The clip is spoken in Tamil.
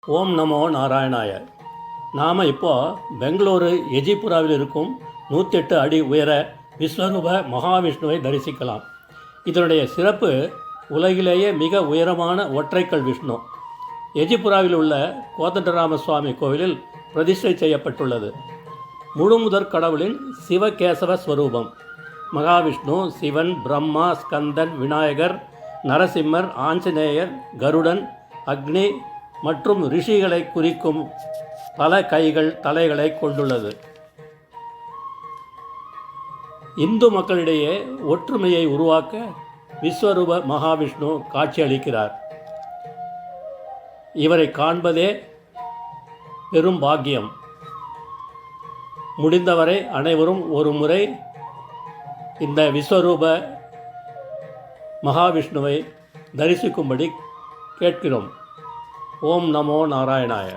ஓம் நமோ நாராயணாய. நாம் இப்போ பெங்களூரு எஜிபுராவில் இருக்கும் 108 அடி உயர விஸ்வரூப மகாவிஷ்ணுவை தரிசிக்கலாம். இதனுடைய சிறப்பு, உலகிலேயே மிக உயரமான ஒற்றைக்கல் விஷ்ணு எஜிபுராவில் உள்ள கோதண்டராம சுவாமி கோவிலில் பிரதிஷ்டை செய்யப்பட்டுள்ளது. முழுமுதற் கடவுளின் சிவகேசவ ஸ்வரூபம். மகாவிஷ்ணு, சிவன், பிரம்மா, ஸ்கந்தன், விநாயகர், நரசிம்மர், ஆஞ்சநேயர், கருடன், அக்னி மற்றும் ரிஷிகளை குறிக்கும் பல கைகள், தலைகளை கொண்டுள்ளது. இந்து மக்களிடையே ஒற்றுமையை உருவாக்க விஸ்வரூப மகாவிஷ்ணு காட்சியளிக்கிறார். இவரை காண்பதே பெரும் பாக்கியம். முடிந்தவரை அனைவரும் ஒரு முறை இந்த விஸ்வரூப மகாவிஷ்ணுவை தரிசிக்கும்படி கேட்கிறோம். ஓம் நமோ நாராயணாய.